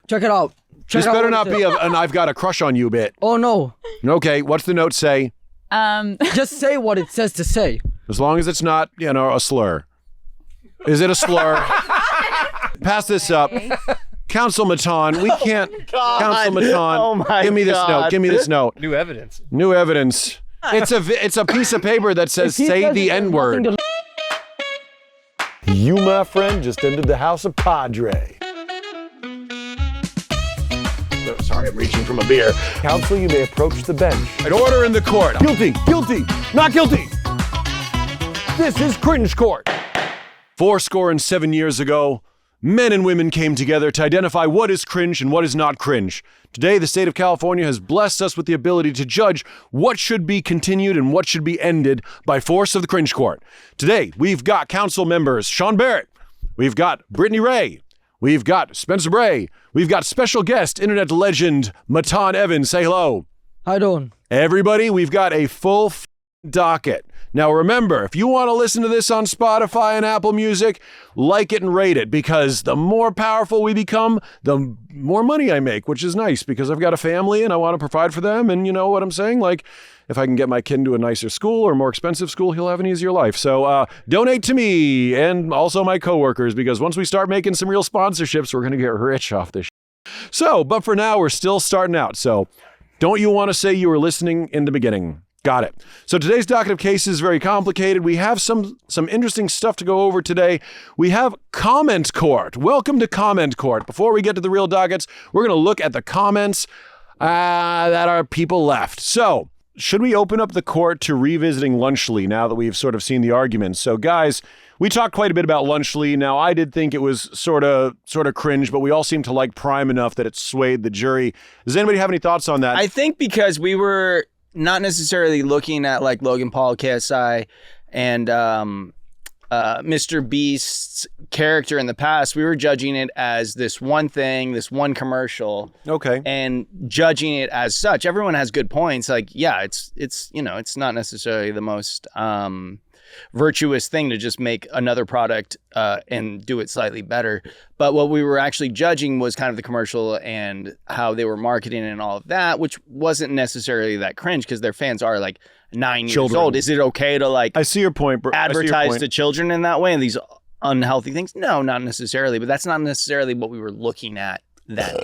Check it out. This better not be an I've got a crush on you bit. Oh, no. Okay, what's the note say? Just say what it says to say. As long as it's not, a slur. Is it a slur? Pass this up. Counsel Matan, we can't. Counsel Matan, oh my give me this God. note. Give me this note. New evidence. New evidence. It's a piece of paper that says say the N-word. You, my friend, just entered the house of Podray. Oh, sorry, I'm reaching for my beer. Counsel, you may approach the bench. An order in the court. Guilty, guilty, not guilty. This is Cringe Court. 77 years ago, men and women came together to identify what is cringe and what is not cringe. Today, the state of California has blessed us with the ability to judge what should be continued and what should be ended by force of the Cringe Court. Today, we've got council members Sean Barrett, we've got Brittany Rae, we've got Spencer Bray, we've got special guest, internet legend Matan Evans. Say hello. How you doing? Everybody, we've got a full docket. Now remember, if you want to listen to this on Spotify and Apple Music, like it and rate it, because the more powerful we become, the more money I make, which is nice because I've got a family and I want to provide for them. And you know what I'm saying? Like, if I can get my kid into a nicer school or more expensive school, he'll have an easier life. So donate to me and also my coworkers, because once we start making some real sponsorships, we're going to get rich off this shit. So, but for now, we're still starting out. So don't you want to say you were listening in the beginning? Got it. So today's docket of cases is very complicated. We have some interesting stuff to go over today. We have Comment Court. Welcome to Comment Court. Before we get to the real dockets, we're going to look at the comments that our people left. So should we open up the court to revisiting Lunchley now that we've sort of seen the arguments? So guys, we talked quite a bit about Lunchley. Now, I did think it was sort of cringe, but we all seem to like Prime enough that it swayed the jury. Does anybody have any thoughts on that? I think because we were not necessarily looking at like Logan Paul, KSI, and Mr. Beast's character in the past. We were judging it as this one thing, this one commercial. Okay. And judging it as such. Everyone has good points. Like, yeah, it's it's not necessarily the most virtuous thing to just make another product and do it slightly better. But what we were actually judging was kind of the commercial and how they were marketing and all of that, which wasn't necessarily that cringe because their fans are like 9 years old. Is it okay to like I see your point, bro. advertise to children in that way and these unhealthy things? No, not necessarily. But that's not necessarily what we were looking at then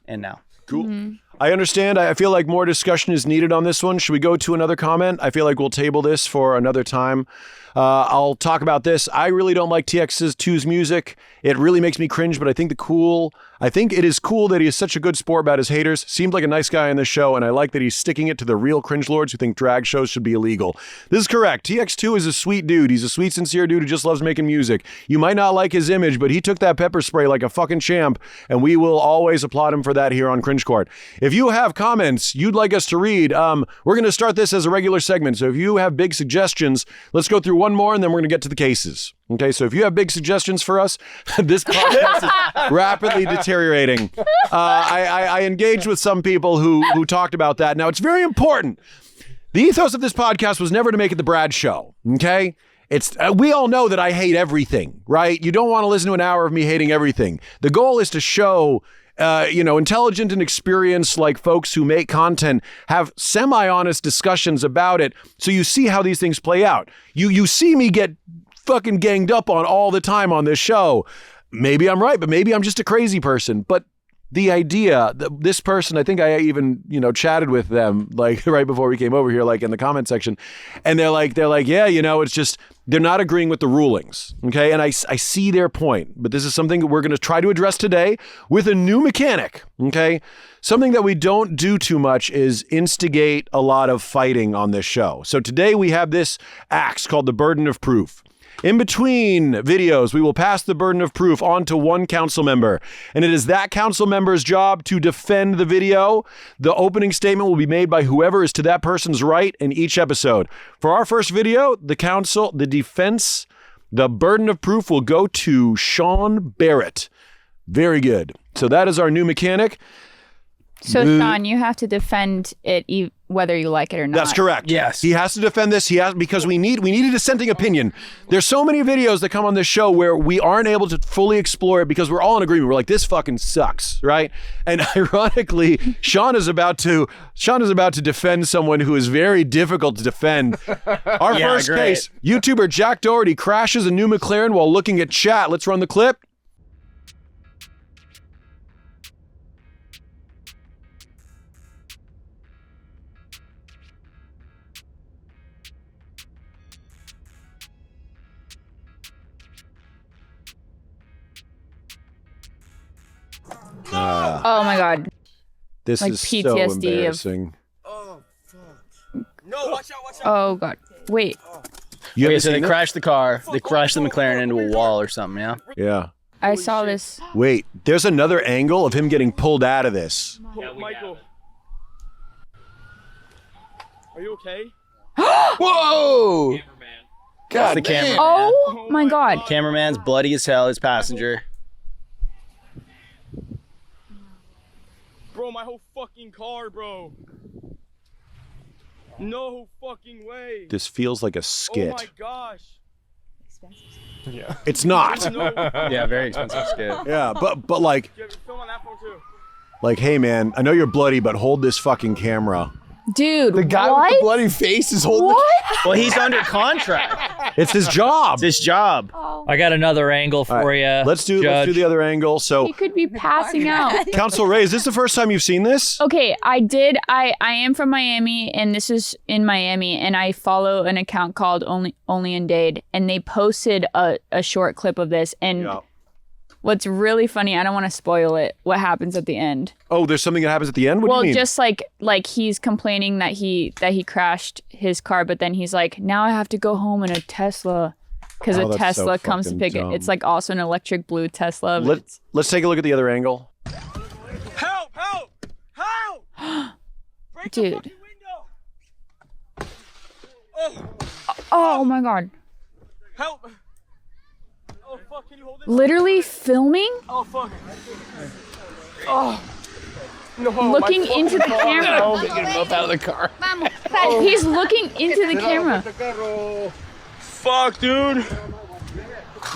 and now. Cool. Mm-hmm. I understand. I feel like more discussion is needed on this one. Should we go to another comment? I feel like we'll table this for another time. I'll talk about this. I really don't like TX2's music. It really makes me cringe, but I think it is cool that he is such a good sport about his haters. Seemed like a nice guy on this show, and I like that he's sticking it to the real cringe lords who think drag shows should be illegal. This is correct. TX2 is a sweet dude. He's a sweet, sincere dude who just loves making music. You might not like his image, but he took that pepper spray like a fucking champ, and we will always applaud him for that here on Cringe Court. If you have comments you'd like us to read, we're going to start this as a regular segment. So if you have big suggestions, let's go through one more, and then we're going to get to the cases. Okay, so if you have big suggestions for us, this podcast is rapidly deteriorating. I engaged with some people who talked about that. Now, it's very important. The ethos of this podcast was never to make it the Brad Show, okay? We all know that I hate everything, right? You don't want to listen to an hour of me hating everything. The goal is to show intelligent and experienced like folks who make content have semi-honest discussions about it, so you see how these things play out. You see me get fucking ganged up on all the time on this show. Maybe I'm right, but maybe I'm just a crazy person. But the idea that this person, I think I even, chatted with them like right before we came over here, like in the comment section. And they're like, yeah, it's just, they're not agreeing with the rulings. Okay. And I see their point, but this is something that we're going to try to address today with a new mechanic. Okay. Something that we don't do too much is instigate a lot of fighting on this show. So today we have this axe called the burden of proof. In between videos, we will pass the burden of proof on to one council member, and it is that council member's job to defend the video. The opening statement will be made by whoever is to that person's right in each episode. For our first video, the burden of proof will go to Sean Barrett. Very good. So that is our new mechanic. So, Sean, you have to defend it whether you like it or not. That's correct. Yes. He has to defend this. Because we need a dissenting opinion. There's so many videos that come on this show where we aren't able to fully explore it because we're all in agreement. We're like, this fucking sucks, right? And ironically, Sean is about to defend someone who is very difficult to defend. Our first case, YouTuber Jack Doherty crashes a new McLaren while looking at chat. Let's run the clip. Oh my God. This Like is PTSD so of- embarrassing. Oh, fuck. No, watch out, watch out. Oh God. Wait. You haven't So they seen it? crashed the car. They crashed the McLaren into a wall or something, yeah? Yeah. I saw this. Wait, there's another angle of him getting pulled out of this. Michael. Are you okay? Whoa! God the damn. camera. Oh my God. Cameraman's bloody as hell, his passenger. Bro, my whole fucking car, bro. No fucking way. This feels like a Oh skit. my gosh. It's not. No. Yeah, very expensive skit. Yeah, but like, You have your film on that phone too. hey man, I know you're bloody, but hold this fucking camera. Dude, The guy what? with the bloody face is holding. What? Well, he's under contract. It's his job. It's his job. I got another angle All for right, you. let's do the other angle. So, He could be passing out. Counsel Rae, is this the first time you've seen this? Okay, I am from Miami, and this is in Miami, and I follow an account called Only in Dade, and they posted a short clip of this, and Yeah. what's really funny, I don't want to spoil it, what happens at the end. Oh, there's something that happens at the end? What Well, do you mean? just like he's complaining that he crashed his car, but then he's like, now I have to go home in a Tesla. Because Oh, a that's so Tesla comes to fucking pick it. dumb. It's like also an electric blue Tesla. but it's- Let's take a look at the other angle. Help! Help! Help! Break Dude. the fucking window! Oh, oh my God. help! Oh, fuck, can you hold this? Literally filming, Oh, fuck. Oh. No, looking into the camera. Picking him up out of the car. He's looking into the camera. Fuck, dude.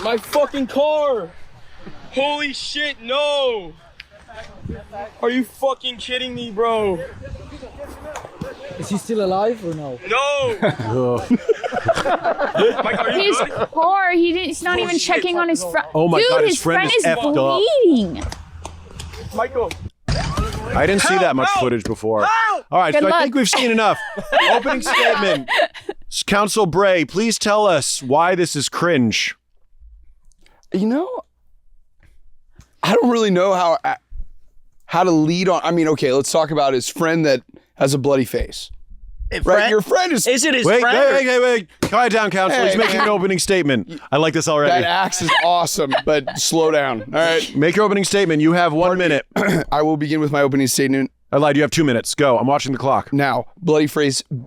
My fucking car. Holy shit, no. Are you fucking kidding me, bro? Is he still alive or no? No. Mike, are you His good? car, he's not even checking on his friend. Oh my Dude, God, his friend is effed up. bleeding. Michael. I didn't see that much help! footage before. Help! All right, Good so I luck. think we've seen enough. Opening statement. Counsel Bray, please tell us why this is cringe. You know, I don't really know how to lead on. I mean, okay, let's talk about his friend that has a bloody face. Right, your friend is Is it his Wait, friend? wait. Quiet down, Counsel. Hey, He's making man. an opening statement. I like this that already. axe is awesome, but slow down. All right, Make your opening statement. You have 1 minute. I will begin with my opening statement I lied. You have 2 minutes. Go. I'm watching the clock. now.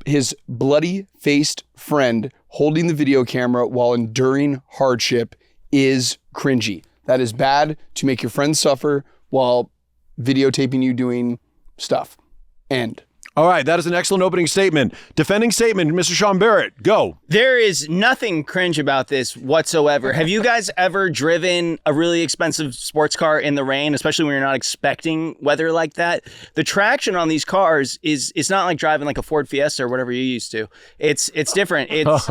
His bloody-faced friend holding the video camera while enduring hardship is cringy. That is bad to make your friend suffer while videotaping you doing stuff. End. All right, that is an excellent opening statement. Defending statement, Mr. Sean Barrett. Go. There is nothing cringe about this whatsoever. Have you guys ever driven a really expensive sports car in the rain, especially when you're not expecting weather like that? The traction on these cars it's not like driving like a Ford Fiesta or whatever you used to. It's different. It's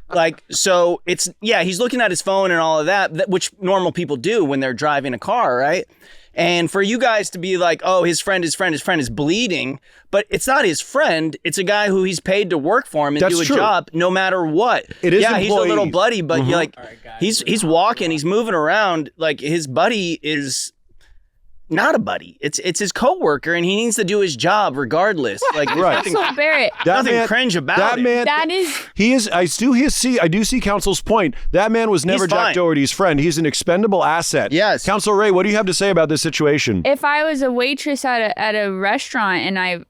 like, so it's, yeah, he's looking at his phone and all of that, which normal people do when they're driving a car, right? And for you guys to be like, oh, his friend is bleeding, but it's not his friend. It's a guy who he's paid to work for him and That's do a true. job no matter what. It is yeah, he's a little employees. bloody, but you're like, he's walking, he's moving around. Like his buddy is not a buddy. It's his coworker, and he needs to do his job regardless. Like there's Right. nothing, So Barrett, nothing cringe about that it. man. that is He is. I do see Counsel's point. That man was never He's Jack fine. Doherty's friend. He's an expendable asset. Yes. Counsel Rae, what do you have to say about this situation? if I was a waitress at a restaurant and I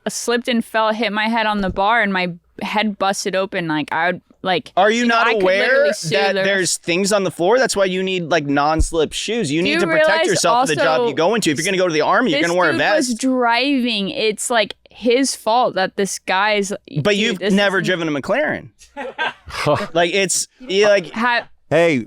slipped and fell, hit my head on the bar, and my head busted open, like I would Like, Are you not I could aware literally sue that the- there's things on the floor? That's why you need like non-slip shoes. You need you to protect realize yourself for the job also you go into. If you're going to go to the army, you're going to wear a This vest. dude was driving. It's like his fault that this guy's. But dude, you've this never isn't- driven a McLaren. Like it's like Hey,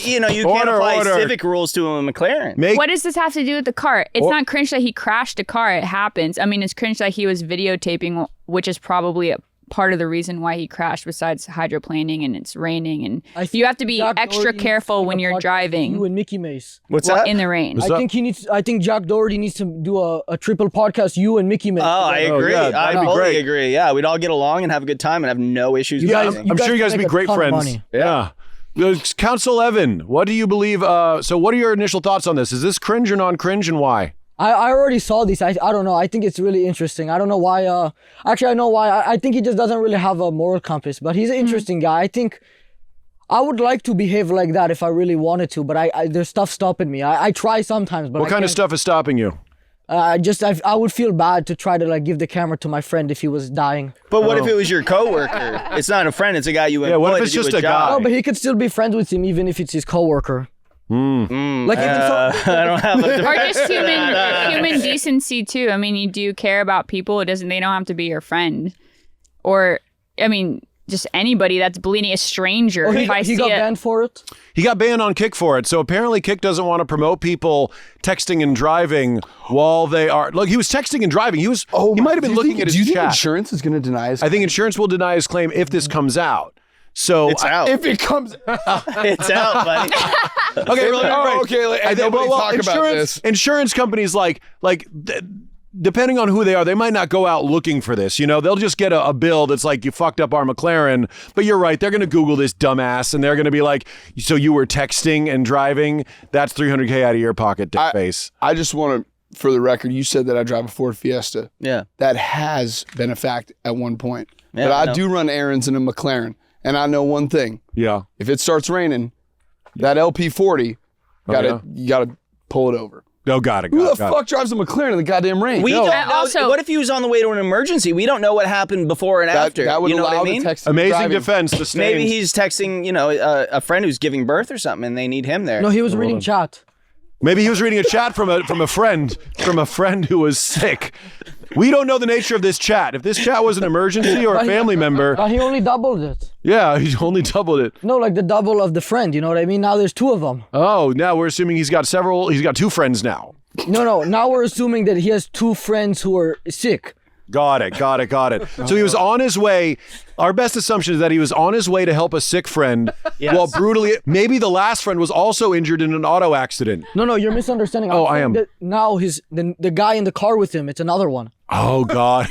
you know you can't apply civic rules to a McLaren. What does this have to do with the car? It's not cringe that he crashed a car. It happens. I mean, it's cringe that he was videotaping, which is probably a part of the reason why he crashed, besides hydroplaning and it's raining. And you have to be Jack extra Doherty careful needs when to you're podcast driving. You and Mickey Mace. What's that? In the rain. I think Jack Doherty needs to do a triple podcast. You and Mickey Mace. Oh, I agree. yeah, I that'd be totally great. agree. Yeah, we'd all get along and have a good time and have no issues. I'm sure you guys would be make a great ton of friends. money. Yeah. Council Evan, what do you believe? So what are your initial thoughts on this? Is this cringe or non-cringe, and why? I already saw these. I don't know. I think it's really interesting. I don't know why. Actually, I know why. I think he just doesn't really have a moral compass, but he's an interesting guy. I think I would like to behave like that if I really wanted to, but there's stuff stopping me. I try sometimes, but What kind of stuff is stopping you? I would feel bad to try to like give the camera to my friend if he was dying. But what if it was your coworker? It's not a friend. It's a guy you employ. what if it's to do just a a job. guy? No, but he could still be friends with him even if it's his coworker. Like even so, I don't have a Or just human decency too. I mean, you do care about people. They don't have to be your friend. Or, I mean, just anybody that's bleeding, a stranger. Oh, if I he see got it, banned for it. He got banned on Kick for it. So apparently Kick doesn't want to promote people texting and driving while they are. Look, he was texting and driving. He might have been looking at his Do you think chat. insurance is going to deny his? I think insurance will deny his claim if this comes out. So It's out. if it comes. It's out, buddy. okay, really, right. Okay. Like, nobody talk about this. Insurance companies depending on who they are, they might not go out looking for this. You know, they'll just get a bill that's like, you fucked up our McLaren. But you're right, they're going to Google this dumbass and they're going to be like, so you were texting and driving? That's $300K out of your pocket, dick face. I just want to, for the record, you said that I drive a Ford Fiesta. Yeah. That has been a fact at one point. Yeah, but I I know. do run errands in a McLaren. And I know one thing. Yeah. If it starts raining, that LP40, you gotta pull it over. Oh, got it. Who the fuck drives a McLaren in the goddamn rain? We don't know. also- What if he was on the way to an emergency? We don't know what happened before and after. That would you know allow what I mean? the text. Amazing defense. Sustained. Maybe he's texting, a friend who's giving birth or something, and they need him there. No, he was reading chat. Maybe he was reading a chat from a friend who was sick. We don't know the nature of this chat. If this chat was an emergency or a family member, But he only doubled it. yeah, he only doubled it. No, like the double of the friend. You know what I mean? Now there's two of them. Oh, now we're assuming he's got two friends now. No. Now we're assuming that he has two friends who are sick. Got it. So he was on his way. Our best assumption is that he was on his way to help a sick friend while brutally, maybe the last friend was also injured in an auto accident. No, you're misunderstanding. Oh, I'm I saying am. that now the guy in the car with him, it's another one. Oh, God.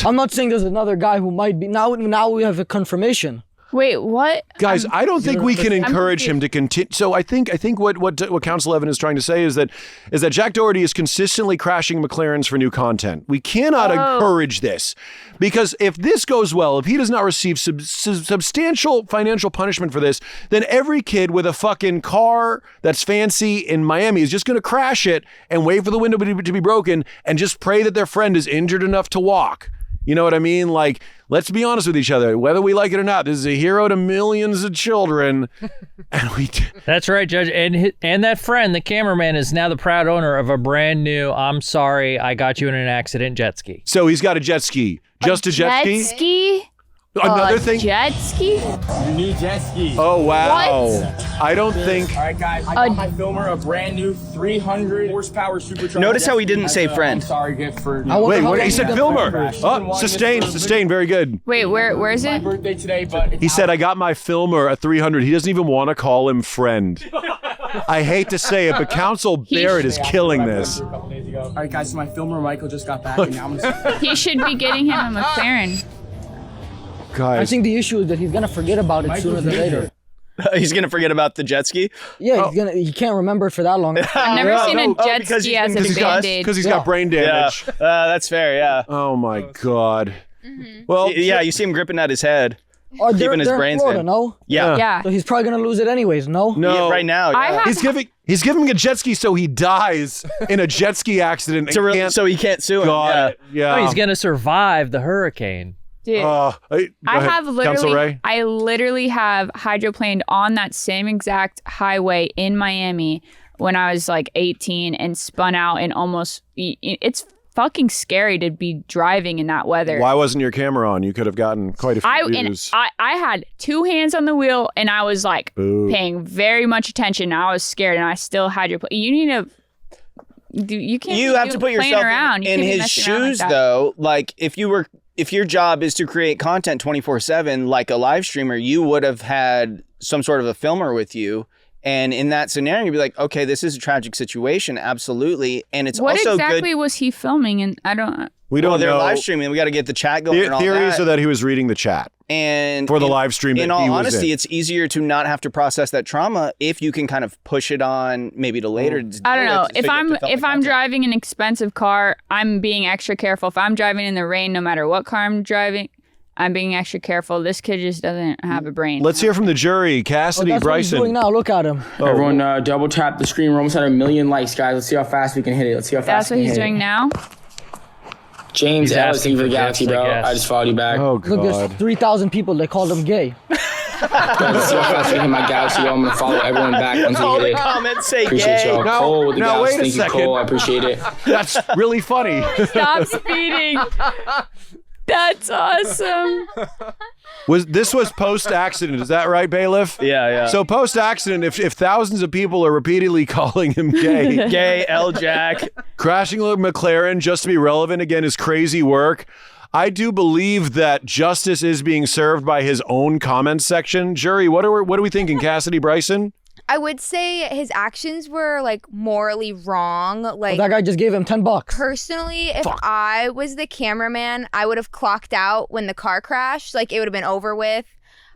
I'm not saying there's another guy who might be. Now we have a confirmation. wait, what? Guys, I don't think we can encourage him confused. to continue. So I think what Council Evan is trying to say is that Jack Doherty is consistently crashing McLarens for new content. We cannot encourage this, because if this goes well, if he does not receive substantial financial punishment for this, then every kid with a fucking car that's fancy in Miami is just going to crash it and wait for the window to be broken and just pray that their friend is injured enough to walk. You know what I mean? Like, let's be honest with each other. Whether we like it or not, this is a hero to millions of children. And That's right, Judge. And that friend, the cameraman, is now the proud owner of a brand new, I'm sorry, I got you in an accident jet ski. So he's got a jet ski. Just a jet ski? ski? Another thing? Jet ski? Your new jet ski. Oh, wow. What? I don't think... All right, guys. I got my filmer, a brand new 300 horsepower supercharged. Notice how he jet ski didn't as say a, friend. Sorry gift for. Wait, what? He said the filmer. Oh, sustained. Very good. Wait, where is My it? birthday today, but He said, I got my filmer, a 300. He doesn't even want to call him friend. I hate to say it, but Council Barrett is killing this. All right, guys. So my filmer Michael just got back, and now I'm gonna. He should be getting him a McLaren. I Guys, think the issue is that he's gonna forget about it sooner than later. He's going to forget about the jet ski? Yeah, he can't remember it for that long. I've never seen a jet because ski he's as been a discussed. band-aid. because he's got brain damage. That's fair, yeah. Oh, my God. Well, Yeah, you see him gripping at his head. Oh, Keeping his they're in brains Florida, in. no? Yeah. Yeah. So he's probably gonna lose it anyways, no? no. Yeah, right now, I yeah. have He's giving a jet ski so he dies in a jet ski accident. And So he can't sue him. Got yeah. it. Yeah. Oh, he's going to survive the hurricane. Dude, Go ahead. Counsel Rae? I literally have hydroplaned on that same exact highway in Miami when I was like 18 and spun out and almost, it's fucking scary to be driving in that weather. Why wasn't your camera on? You could have gotten quite a few views. I had 2 hands on the wheel and I was like paying very much attention. I was scared and I still hydroplaned. You need to... You have to put yourself in his shoes, though. Like if your job is to create content 24/7, like a live streamer, you would have had some sort of a filmer with you. And in that scenario, you'd be like, okay, this is a tragic situation. Absolutely. And it's what also exactly was he filming? And I don't... We don't know. They're live streaming. We got to get the chat going and all Theories that. are that he was reading the chat. And for the live stream that in he all was honesty, in. it's easier to not have to process that trauma if you can kind of push it on maybe to later. I don't know. If I'm driving an expensive car, I'm being extra careful. If I'm driving in the rain, no matter what car I'm driving, I'm being extra careful. This kid just doesn't have a brain. Let's hear from the jury. Cassidy, that's Bryson. What he's doing now. Look at him. Everyone double tap the screen. We're almost at 1 million likes, guys. Let's see how fast we can hit it. Let's see how fast That's what he's doing now? James Ellis, thank you for the galaxy, bro. I just followed you back. Oh, God. Look, there's 3,000 people. They called him gay. Let's see how fast we can hit my galaxy, yo. I'm going to follow everyone back once All we the hit it. comments say Appreciate gay. y'all. Now- Cole with the now, galaxy. wait a Thank you, second. Cole. I appreciate it. That's really funny. Stop speeding. That's awesome. This was post-accident, is that right, Bailiff? Yeah. So post-accident, if thousands of people are repeatedly calling him gay, Gay, L. Jack. crashing a McLaren just to be relevant again is crazy work. I do believe that justice is being served by his own comment section. Jury, what are we thinking, Cassidy, Bryson? I would say his actions were like morally wrong. Like That guy just gave him $10. personally, if I was the cameraman, I would have clocked out when the car crashed. Like it would have been over with.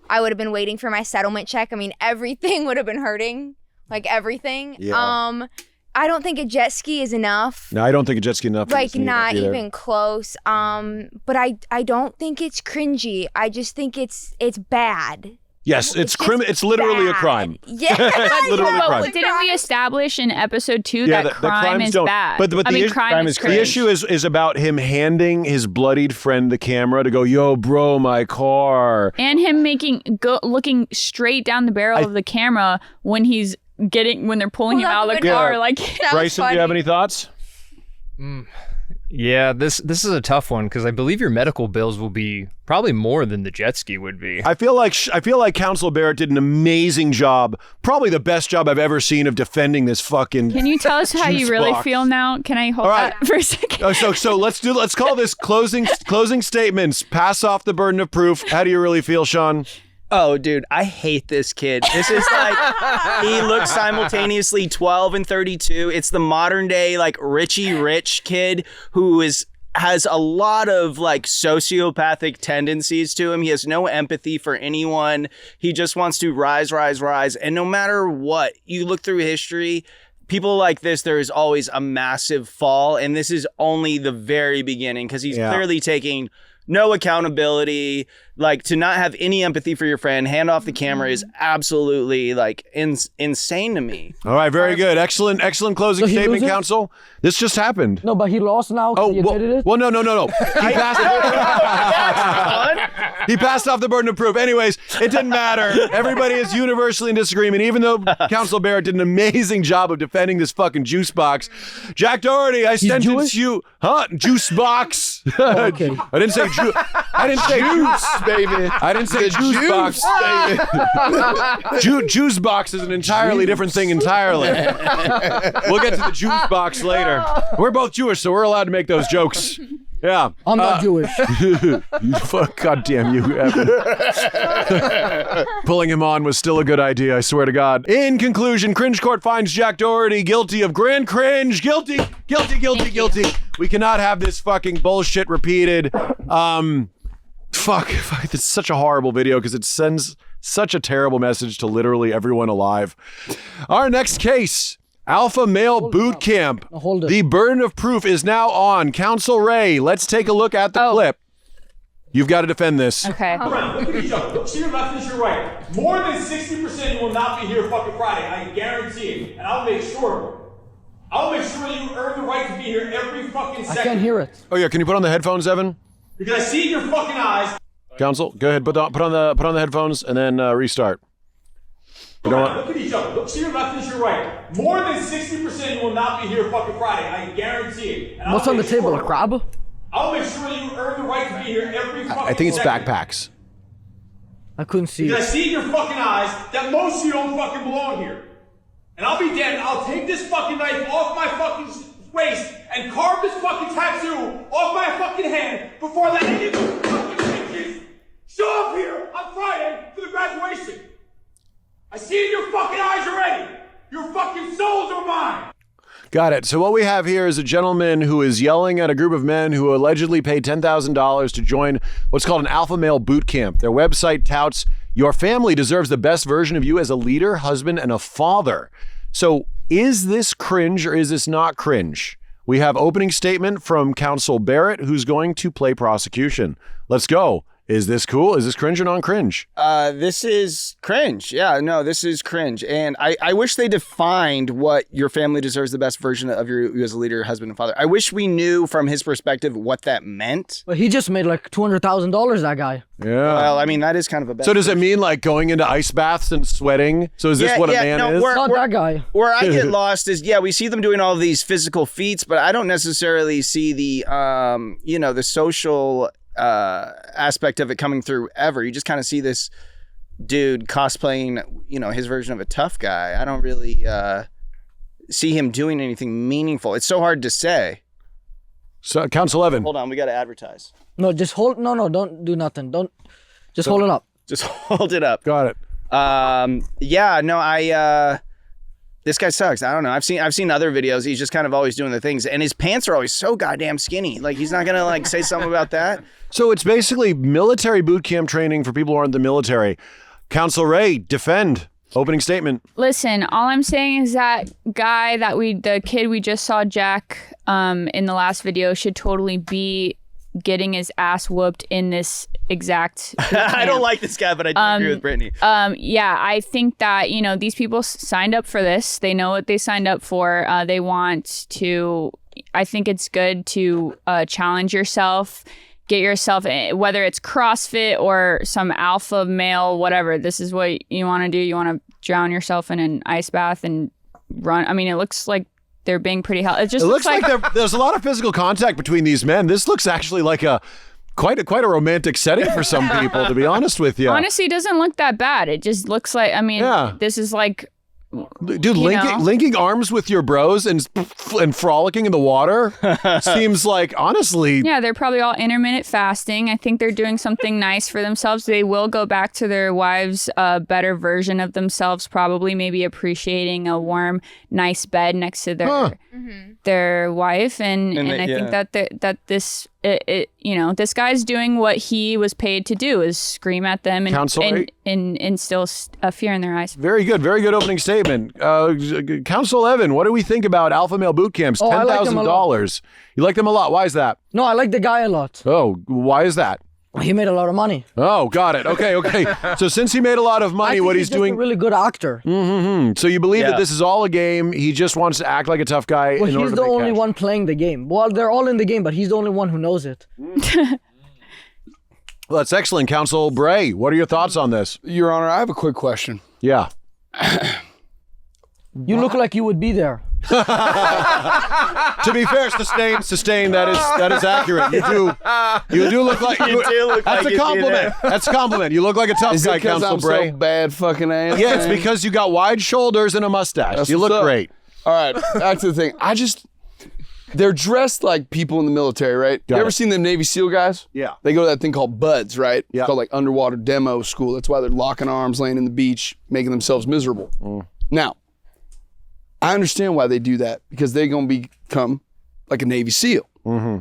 I would have been waiting for my settlement check. I mean, everything would have been hurting. Like everything. Yeah. I don't think a jet ski is enough. No, I don't think a jet ski enough. Like not even close. But I don't think it's cringy. I just think it's bad. Yes, it's literally a crime. Yeah. Literally a crime. Didn't we establish in episode 2 that crime is bad? But crime is cringe. the issue is about him handing his bloodied friend the camera to go, yo, bro, my car. And him looking straight down the barrel of the camera when they're pulling him out of the car. Like, Bryson, do you have any thoughts? Yeah, this is a tough one because I believe your medical bills will be probably more than the jet ski would be. I feel like Counsel Barrett did an amazing job, probably the best job I've ever seen of defending this fucking. Can you tell us how you juice really box. feel now? Can I hold that for a second? So let's call this closing statements. Pass off the burden of proof. How do you really feel, Sean? Oh, dude, I hate this kid. This is like, he looks simultaneously 12 and 32. It's the modern day, like, Richie Rich kid who has a lot of, like, sociopathic tendencies to him. He has no empathy for anyone. He just wants to rise. And no matter what, you look through history, people like this, there is always a massive fall. And this is only the very beginning because he's clearly taking no accountability. Like, to not have any empathy for your friend, hand off the camera is absolutely like insane to me. All right, very good. Excellent closing statement, Counsel. This just happened. No, but he lost now. Oh, He admitted it. well, no. He passed off the burden of proof. Anyways, it didn't matter. Everybody is universally in disagreement, even though Counsel Barrett did an amazing job of defending this fucking juice box. Jack Doherty, I sentence you. Huh? Juice box. Okay. I didn't say juice. I didn't say juice, baby. I didn't say juice box. Juice box is an entirely different thing entirely. We'll get to the juice box later. We're both Jewish, so we're allowed to make those jokes. Yeah. I'm not Jewish. Fuck, goddamn you, Evan. Pulling him on was still a good idea, I swear to God. In conclusion, Cringe Court finds Jack Doherty guilty of grand cringe. Guilty. We cannot have this fucking bullshit repeated. Fuck, it's such a horrible video because it sends such a terrible message to literally everyone alive. Our next case. Alpha Male Bootcamp. Hold it. The burden of proof is now on. Counsel Rae, let's take a look at the clip. You've got to defend this. Okay. Look at each other. To your left and to your right. More than 60% will not be here fucking Friday. I guarantee it. And I'll make sure you earn the right to be here every fucking second. I can't hear it. Oh yeah, can you put on the headphones, Evan? Because I see in your fucking eyes Counsel, go ahead. Put on the headphones and then restart. Look at each other. Look to your left and to your right. More than 60% you will not be here fucking Friday. I guarantee it. And What's on the table? A crab? I'll make sure that you earn the right to be here every fucking I think it's second. backpacks. I couldn't see Because I it. see in your fucking eyes that most of you don't fucking belong here. And I'll be damned, I'll take this fucking knife off my fucking waist and carve this fucking tattoo off my fucking hand before I let any of you fucking bitches show up here on Friday for the graduation. I see it in your fucking eyes already. Your fucking souls are mine. Got it. So what we have here is a gentleman who is yelling at a group of men who allegedly paid $10,000 to join what's called an Alpha Male Bootcamp. Their website touts, your family deserves the best version of you as a leader, husband, and a father. So is this cringe or is this not cringe? We have opening statement from counsel Barrett, who's going to play prosecution. Let's go. Is this cool? Is this cringe or non-cringe? This is cringe. Yeah, no, this is cringe. And I wish they defined what your family deserves the best version of you as a leader, husband, and father. I wish we knew from his perspective what that meant. But he just made like $200,000, that guy. Yeah. Well, I mean, that is kind of a bad So does it mean like going into ice baths and sweating? So is this what a man is? Not that guy. Where I get lost is, yeah, we see them doing all these physical feats, but I don't necessarily see the, the social aspect of it coming through ever. You just kind of see this dude cosplaying, his version of a tough guy. I don't really see him doing anything meaningful. It's so hard to say. So, Counsel Evan. Hold on, we got to advertise. No, just hold. No, don't do nothing. Just hold it up. Just hold it up. Got it. This guy sucks. I don't know. I've seen other videos. He's just kind of always doing the things, and his pants are always so goddamn skinny. Like, he's not gonna like say something about that. So it's basically military boot camp training for people who aren't in the military. Counsel Rae, defend. Opening statement. Listen, all I'm saying is that the kid we just saw, Jack, in the last video, should totally be getting his ass whooped in this exact I don't like this guy, but I do agree with Brittany. Yeah, I think that, these people signed up for this. They know what they signed up for. They want to, I think it's good to challenge yourself, get yourself, whether it's CrossFit or some alpha male, whatever. This is what you want to do. You want to drown yourself in an ice bath and run. I mean, it looks like they're being pretty hell. It looks like there's a lot of physical contact between these men. This looks actually like quite a romantic setting for some people, to be honest with you. Honestly, it doesn't look that bad. It just looks like, this is like, dude, linking arms with your bros and frolicking in the water seems like, honestly. Yeah, they're probably all intermittent fasting. I think they're doing something nice for themselves. They will go back to their wives' better version of themselves, probably maybe appreciating a warm, nice bed next to their wife. And I think that this this guy's doing what he was paid to do, is scream at them and instill fear in their eyes. Very good opening statement. Counsel Evan, what do we think about Alpha Male Bootcamps? $10,000. You like them a lot. Why is that? No, I like the guy a lot. Oh, why is that? He made a lot of money. Oh, got it. Okay. So since he made a lot of money, what he's doing, a really good actor. Mm-hmm. So you believe that this is all a game? He just wants to act like a tough guy. Well, he's the only one playing the game. Well, they're all in the game, but he's the only one who knows it. Well, that's excellent. Counsel Bray, what are your thoughts on this? Your Honor, I have a quick question. Yeah. You look like you would be there. To be fair, sustain. That is accurate. You do look like that's a compliment. That's a compliment. You look like a tough guy, Counsel Bray. So bad fucking ass. Yeah, it's because you got wide shoulders and a mustache. You look great. All right, back to the thing. They're dressed like people in the military, right? You ever seen them Navy SEAL guys? Yeah. They go to that thing called BUDS, right? Yeah. It's called like underwater demo school. That's why they're locking arms, laying in the beach, making themselves miserable. Now, I understand why they do that, because they're going to become like a Navy SEAL. Mm-hmm.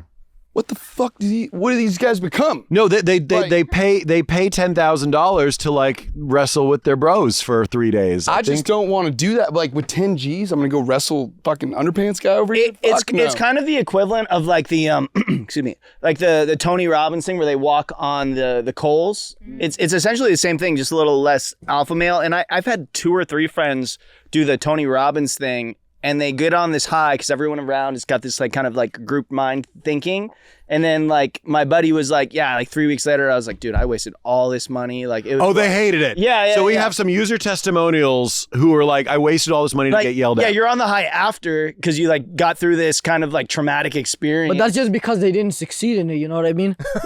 What the fuck what do these guys become? No, they pay $10,000 to like wrestle with their bros for 3 days. I just don't want to do that. Like with 10 G's, I'm gonna go wrestle fucking underpants guy over here. It's kind of the equivalent of like the excuse me, like the Tony Robbins thing where they walk on the coals. It's essentially the same thing, just a little less alpha male. And I've had 2 or 3 friends do the Tony Robbins thing. and they get on this high because everyone around has got this like kind of like group mind thinking. And then like my buddy was like, yeah, like 3 weeks later, I was like, dude, I wasted all this money. Like, it was Oh, they hated it. Yeah. So we have some user testimonials who were like, I wasted all this money to get yelled at. Yeah, you're on the high after because you like got through this kind of like traumatic experience. But that's just because they didn't succeed in it. You know what I mean? Look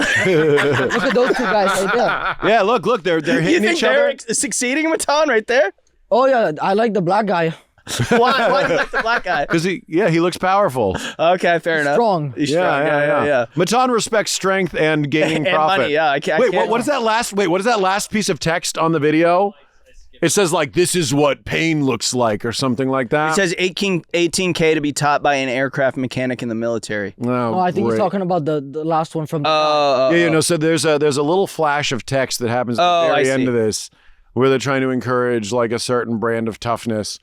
at those two guys right there. Yeah, look, they're you hitting think each other. they're succeeding, Matan, right there? Oh yeah, I like the black guy. Why do you like the black guy? Because he looks powerful. Okay, fair enough. Strong. He's strong. Yeah. Matan respects strength and gaining And profit. money, yeah. I can't, What is that last? Wait, what is that last piece of text on the video? It says like, "This is what pain looks like," or something like that. It says 18K to be taught by an aircraft mechanic in the military. Oh, I think he's talking about the last one from. No. So there's a little flash of text that happens at the very end of this, where they're trying to encourage like a certain brand of toughness.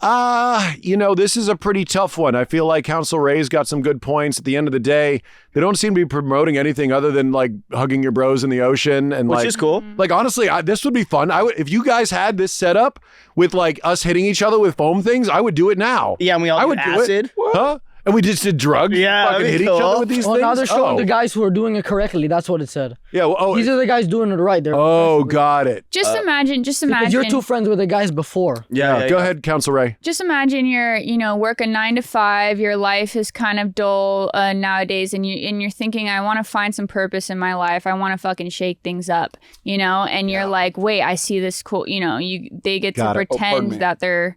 This is a pretty tough one. I feel like Council Ray's got some good points. At the end of the day, they don't seem to be promoting anything other than like hugging your bros in the ocean, and which is cool. Like honestly, this would be fun. If you guys had this set up with like us hitting each other with foam things, I would do it now. Yeah, and we all I would acid. do it. Huh? And we just did drugs. Yeah, fucking hit each other with these things. Now they're showing the guys who are doing it correctly. That's what it said. Yeah. These are the guys doing it right. They're got it. Just imagine. Because you're two friends with the guys before. Yeah. Go ahead, Council Ray. Just imagine you're, work a 9 to 5. Your life is kind of dull nowadays, and you're thinking, I want to find some purpose in my life. I want to fucking shake things up, and you're like, wait, I see this cool. They get to pretend that they're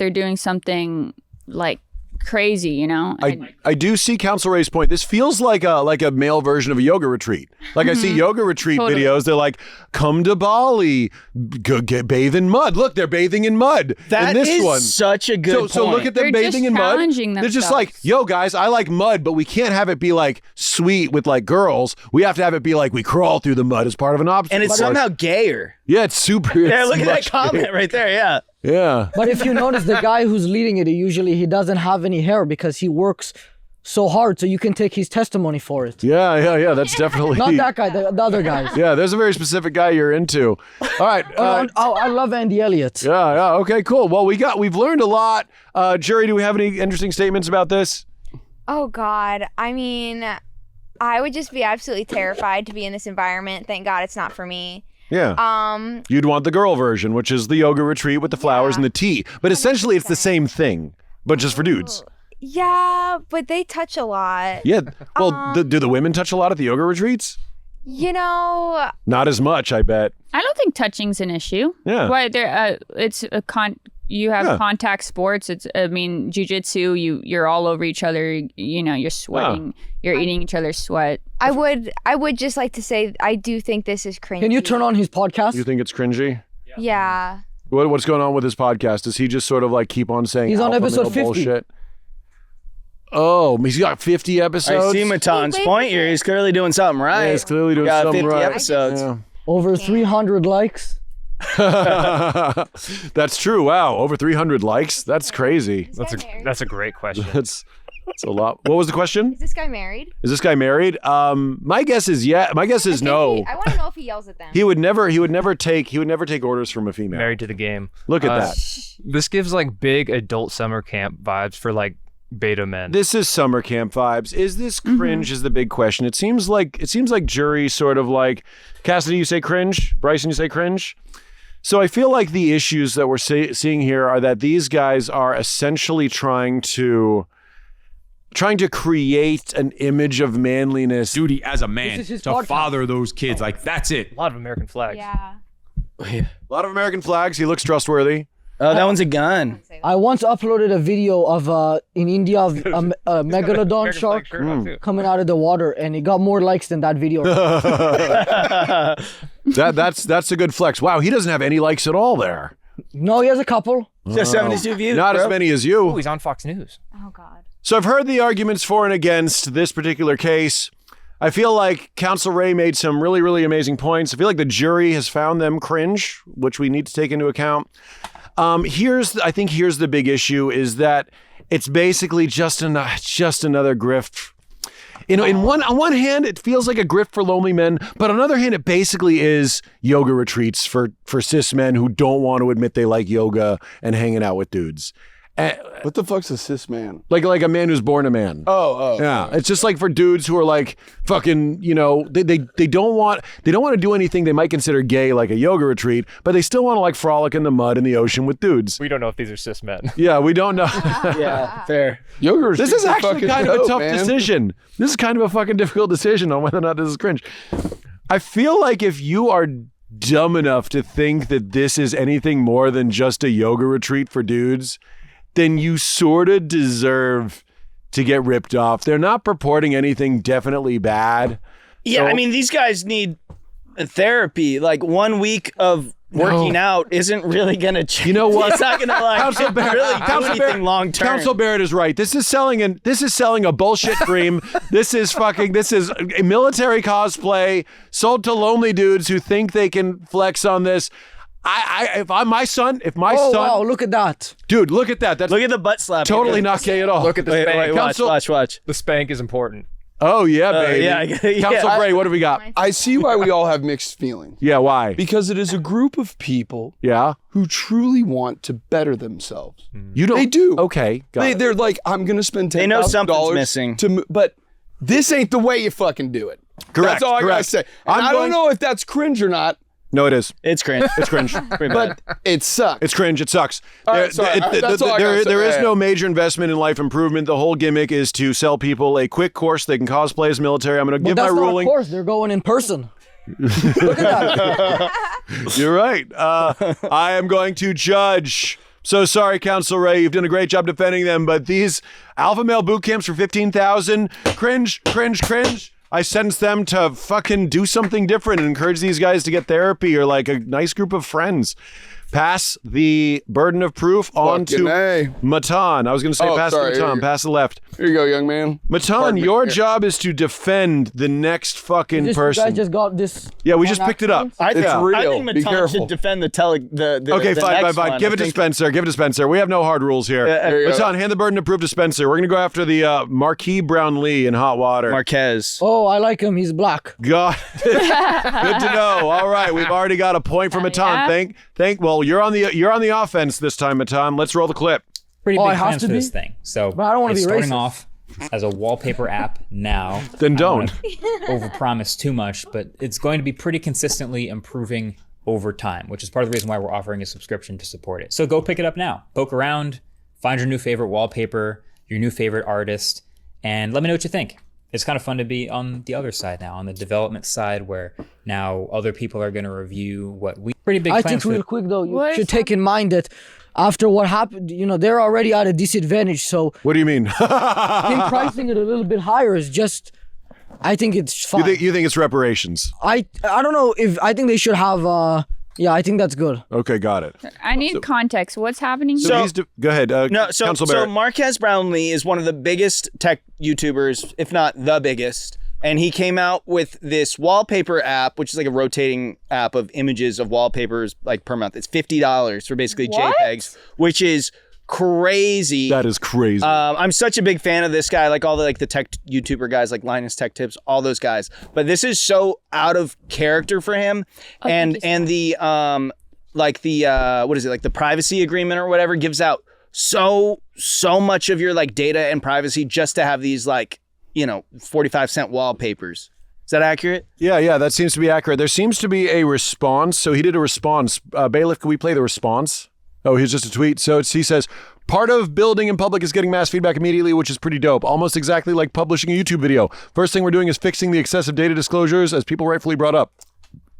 doing something like crazy, I do see Council Ray's point. This feels like a male version of a yoga retreat. Like I see yoga retreat videos. They're like, come to Bali, go bathe in mud. Look, they're bathing in mud. That in this is one. such a good point. So look at them bathing in mud. They're just like, yo guys, I like mud, but we can't have it be like sweet with like girls. We have to have it be like we crawl through the mud as part of an obstacle. And it's somehow gayer. Yeah, it's super. Yeah, look at that comment right there. Yeah. Yeah. But if you notice, the guy who's leading it, he doesn't have any hair because he works so hard. So you can take his testimony for it. Yeah. That's definitely not that guy. The other guys. Yeah, there's a very specific guy you're into. All right. I love Andy Elliott. Yeah. Okay. Cool. Well, we've learned a lot. Jury, do we have any interesting statements about this? Oh God. I mean, I would just be absolutely terrified to be in this environment. Thank God it's not for me. Yeah. You'd want the girl version, which is the yoga retreat with the flowers and the tea. But essentially, it's the same thing, but just for dudes. Yeah, but they touch a lot. Yeah. Well, do the women touch a lot at the yoga retreats? Not as much, I bet. I don't think touching's an issue. Yeah. Why it's a you have contact sports. Jiu-jitsu, you're all over each other, you're sweating, you're eating each other's sweat. I would just like to say I do think this is cringy. Can you turn on his podcast? You think it's cringy? Yeah. What's going on with his podcast? Does he just sort of like keep on saying he's on alpha episode male 50? Bullshit? Oh, he's got 50 episodes? I see Matan's point here. He's clearly doing something right. Yeah, he's clearly doing something right. 50 episodes. Yeah. Over 300 likes. That's true. Wow, over 300 likes. That's crazy. That's a great question. That's a lot. What was the question? Is this guy married? Is this guy married? My guess is yeah. My guess is no. I want to know if he yells at them. He would never take orders from a female. Married to the game. Look at that. This gives like big adult summer camp vibes for like beta men. This is summer camp vibes. Is this cringe is the big question. It seems like jury sort of like, Cassidy, you say cringe? Bryson, you say cringe? So I feel like the issues that we're seeing here are that these guys are essentially trying to create an image of manliness. Duty as a man to father those kids. Like, that's it. A lot of American flags. Yeah. A lot of American flags. He looks trustworthy. Oh, that one's a gun. I once uploaded a video of in India of a megalodon shark coming out of the water, and it got more likes than that video. That's a good flex. Wow, he doesn't have any likes at all there. No, he has a couple. Just 72 views. Not as many as you. Oh, he's on Fox News. Oh God. So I've heard the arguments for and against this particular case. I feel like Council Ray made some really, really amazing points. I feel like the jury has found them cringe, which we need to take into account. Here's the big issue is that it's basically just another grift. on one hand, it feels like a grift for lonely men, but on the other hand, it basically is yoga retreats for cis men who don't want to admit they like yoga and hanging out with dudes. What the fuck's a cis man? Like a man who's born a man. Oh. Yeah. It's just like for dudes who are like fucking, they don't want to do anything they might consider gay, like a yoga retreat, but they still want to like frolic in the mud in the ocean with dudes. We don't know if these are cis men. Yeah, we don't know. Yeah, fair. Yoga This is actually kind of a tough man. decision. This is kind of a fucking difficult decision on whether or not this is cringe. I feel like if you are dumb enough to think that this is anything more than just a yoga retreat for dudes, then you sort of deserve to get ripped off. They're not purporting anything definitely bad. Yeah, So- I mean, these guys need therapy. Like 1 week of working out isn't really gonna change. You know what? It's not gonna like Council Barrett, really do anything long term. Council Barrett is right. This is selling a bullshit dream. This is a military cosplay sold to lonely dudes who think they can flex on this. If my son, wow, look at that. dude, look at that. That's Look at the butt slap. totally not gay at all. Look at the Wait, spank. watch. The spank is important. Oh yeah, baby. yeah. Council Bray, what do we got? I see why we all have mixed feelings. Yeah, why? Because it is a group of people Yeah, who truly want to better themselves. you don't. They do. Okay, got it. They're like, I'm going to spend $10,000 They know something's missing. but this ain't the way you fucking do it. Correct, That's all I got to correct. say. And I don't know if that's cringe or not, No, it is. It's cringe. It's cringe. Pretty bad. but it sucks. It's cringe. It sucks. All right, sorry. That's all I gotta say. There is Yeah. no major investment in life improvement. The whole gimmick is to sell people a quick course they can cosplay as military. I'm going to But give my that's not ruling. a course. They're going in person. Look at that. You're right. I am going to judge. So sorry, Council Ray. You've done a great job defending them, but these Alpha Male Bootcamps for 15,000, cringe. I sentence them to fucking do something different and encourage these guys to get therapy or like a nice group of friends. Pass the burden of proof on Fucking to A. Matan. I was going to say pass sorry, to Matan. here. Pass the left. Here you go, young man. Matan, Pardon me. your Here. job is to defend the next fucking You person. guys just got this. Yeah, we on just picked it up. accident? I think, It's I real. think Be Matan careful. should defend the Okay, the fine. next one. Give it to I think- Spencer. Give it to Spencer. We have no hard rules here. There you go. Matan, hand the burden of proof to Spencer. We're going to go after the Marquees Brownlee in hot water. Marquez. Oh, I like him. He's black. God. Good to know. All right, we've already got a point for Matan. Yeah. Well, you're on the offense this time, Matan. Let's roll the clip. Pretty Oh, big it has plans to for be? this thing. So But I don't wanna it's be starting racist. off as a wallpaper app now. Then don't. Overpromise too much, but it's going to be pretty consistently improving over time, which is part of the reason why we're offering a subscription to support it. So go pick it up now. Poke around, find your new favorite wallpaper, your new favorite artist, and let me know what you think. It's kind of fun to be on the other side now, on the development side, where now other people are going to review what we pretty big I plans think for real quick though, you What should is take in mind that after what happened, they're already at a disadvantage. So What do you mean? him pricing it a little bit higher is just, I think it's fine. you think it's reparations? I don't know if I think they should have. Yeah, I think that's good. Okay, got it. I need context. What's happening So here? go ahead. No, so Council Barrett. Marquees Brownlee is one of the biggest tech YouTubers, if not the biggest. And he came out with this wallpaper app, which is like a rotating app of images of wallpapers like per month. It's $50 for basically What? JPEGs, which is crazy. That is crazy. I'm such a big fan of this guy, like all the tech YouTuber guys, like Linus Tech Tips, all those guys. But this is so out of character for him, and the what is it, like the privacy agreement or whatever gives out so much of your like data and privacy just to have these 45-cent wallpapers. Is that accurate? Yeah, that seems to be accurate. There seems to be a response. So he did a response. Bailiff, can we play the response? Oh, here's just a tweet. So he says, part of building in public is getting mass feedback immediately, which is pretty dope. Almost exactly like publishing a YouTube video. First thing we're doing is fixing the excessive data disclosures, as people rightfully brought up.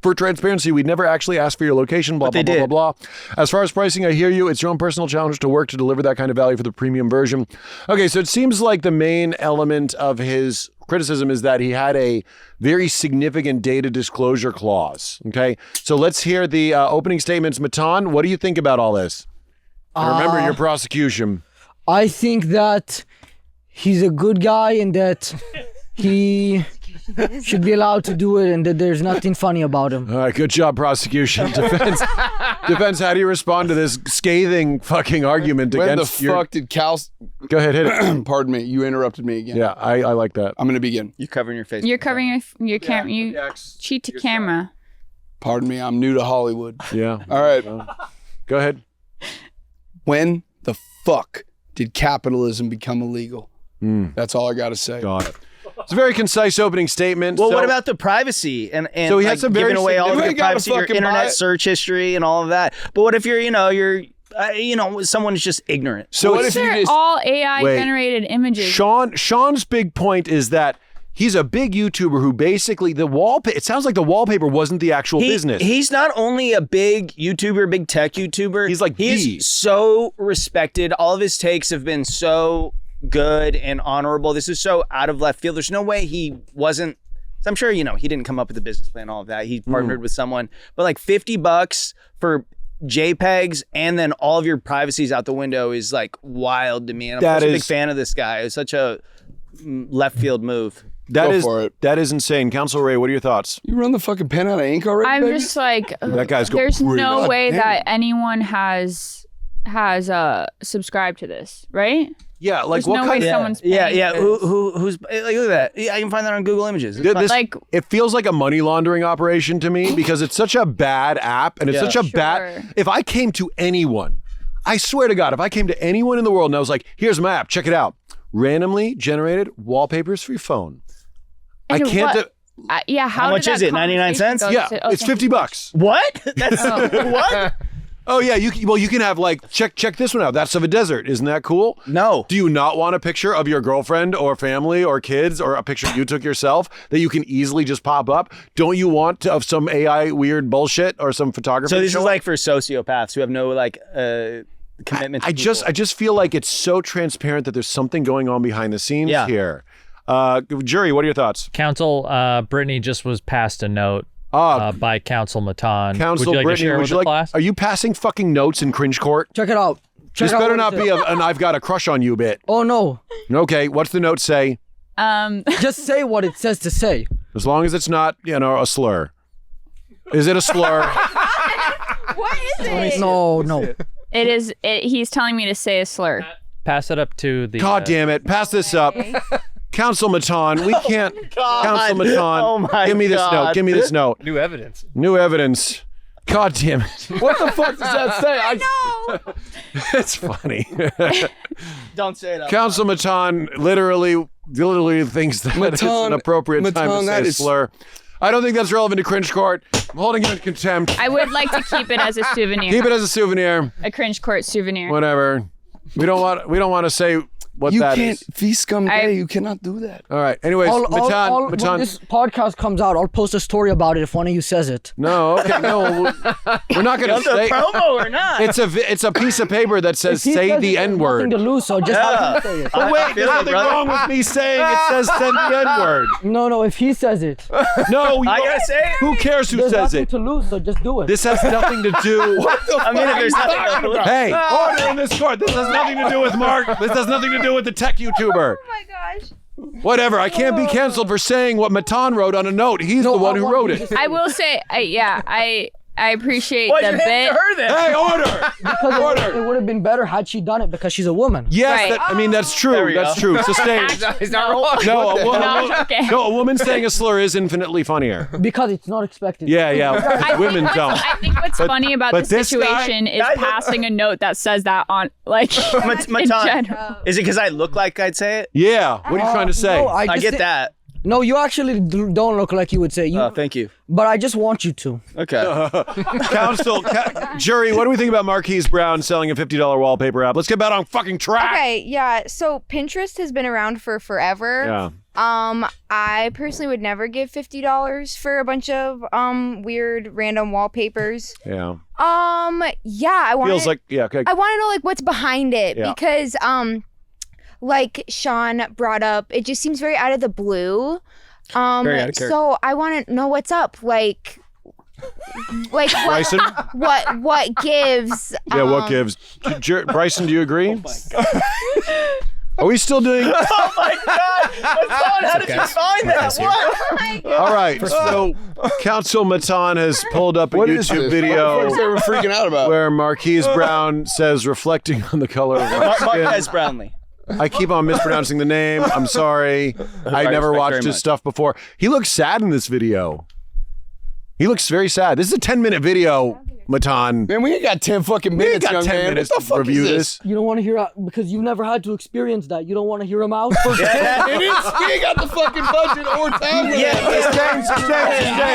For transparency, we'd never actually ask for your location, blah, blah, blah, blah, blah. As far as pricing, I hear you. It's your own personal challenge to work to deliver that kind of value for the premium version. Okay, so it seems like the main element of his criticism is that he had a very significant data disclosure clause. Okay, so let's hear the opening statements. Matan, what do you think about all this? And remember your prosecution. I think that he's a good guy and that he should be allowed to do it and that there's nothing funny about him. All right, good job, prosecution. Defense, how do you respond to this scathing fucking argument against When the fuck did Cal... Go ahead, hit it. Pardon me, you interrupted me again. Yeah, I like that. I'm going to begin. You're covering your face. You're covering your camera. You cheat to camera. Pardon me, I'm new to Hollywood. Yeah. All right. Go ahead. When the fuck did capitalism become illegal? That's all I got to say. Got it. It's a very concise opening statement. Well, so, what about the privacy and So he had some very giving away all of your privacy, your fucking internet search history and all of that? But what if someone is just ignorant? So what if you just... all AI generated images? Sean's big point is that he's a big YouTuber who basically it sounds like the wallpaper wasn't the actual business. He's not only a big YouTuber, big tech YouTuber. He's so respected. All of his takes have been so good and honorable. This is so out of left field. There's no way he wasn't. I'm sure he didn't come up with the business plan, all of that. He partnered with someone, but like $50 for JPEGs and then all of your privacy's out the window is like wild to me. And I'm such a big fan of this guy. It's such a left field move. That is insane. Counsel Ray, what are your thoughts? You run the fucking pen out of ink already, I'm baby? just like, that guy's going there's no God way damn. that anyone has subscribed to this, right? Yeah, like there's what no kind way of someone's paying Who's like, look at that. Yeah, I can find that on Google Images. It feels like a money laundering operation to me because it's such a bad app and it's such a bad. If I came to anyone, I swear to God, if I came to anyone in the world and I was like, "Here's my app, check it out," randomly generated wallpapers for your phone. And I can't. How much is it? 99 cents? Yeah, it's $50. What? That's what? Oh yeah, you can have like check this one out. That's of a desert. Isn't that cool? No. Do you not want a picture of your girlfriend or family or kids or a picture you took yourself that you can easily just pop up? Don't you want of some AI weird bullshit or some photography? So this is like for sociopaths who have no commitment to I just feel like it's so transparent that there's something going on behind the scenes here. Jury, what are your thoughts? Counsel, Brittany just was passed a note by Counsel Matan. Counsel would you like Brittany, to share with the class? Are you passing fucking notes in Cringe Court? Check it out. This better not be an I've got a crush on you bit. Oh no. Okay, what's the note say? Just say what it says to say. As long as it's not, a slur. Is it a slur? What is it? No. It is. He's telling me to say a slur. Pass it up to the. God damn it! Pass this up. Counsel Matan, we can't. Counsel Matan, oh my give me this God. note. Give me this note. New evidence. New evidence. God damn it! What the fuck does that say? I know. It's funny. Don't say it. Counsel Matan literally thinks that it's an appropriate time to say a slur. I don't think that's relevant to Cringe Court. I'm holding him in contempt. I would like to keep it as a souvenir. Keep it as a souvenir. A Cringe Court souvenir. Whatever. We don't want to say what you that can't, is. V scum gay, you cannot do that. All right. Anyways, Matan. When this podcast comes out, I'll post a story about it if one of you says it. No, okay, no. We're not going to say promo or not. It's a piece of paper that says say the N-word. Nothing to lose, so just have him say it. But wait, there's nothing wrong with me saying it says send the N-word. No, if he says it. No, I gotta say it. Who cares who There's says nothing it? to lose, so just do it. This has nothing to do. I mean, if there's nothing to Hey, order in this court. This has nothing to do with Mark. This has nothing to do with the tech YouTuber. Oh my gosh. Whatever. I can't be canceled for saying what Matan wrote on a note. He's the one who wrote it. I will say, I appreciate Why'd the you hand it bit. to her then? Hey, order! Because it would have been better had she done it because she's a woman. Yes, Right. That's true. There we That's go. true. Sustained. He's not wrong. No, a woman saying a slur is infinitely funnier. Because it's not expected. Yeah. Women don't. I think what's funny about but the this guy- situation is passing a note that says that on, like, in Matan. general. Is it because I look like I'd say it? Yeah. What are you trying to say? No, I just get thi- that. No, you actually don't look like you would say. Thank you. But I just want you to. Okay. Jury, what do we think about Marquees Brown selling a $50 wallpaper app? Let's get back on fucking track. Okay, yeah. So Pinterest has been around for forever. Yeah. I personally would never give $50 for a bunch of weird random wallpapers. Yeah. Yeah, I want. Feels like okay. I want to know like what's behind it Yeah. because like Sean brought up, it just seems very out of the blue. Very out of character. So I want to know what's up, like Bryson? what gives? Yeah, what gives? Bryson, do you agree? Are we still doing? Oh my God! How did you find that? What? All right, so Counsel Matan has pulled up a YouTube video They were freaking out about where Marquees Brown says, reflecting on the color of my skin. Marquees Brownlee. I keep on mispronouncing the name. I'm sorry. I never watched his stuff before. He looks sad in this video. He looks very sad. This is a 10-minute video, Matan. Man, we ain't got 10 fucking minutes, got young 10 man. minutes What the to fuck review is this. You don't want to hear out because you've never had to experience that. You don't want to hear him out. We ain't got the fucking budget or time. Yeah,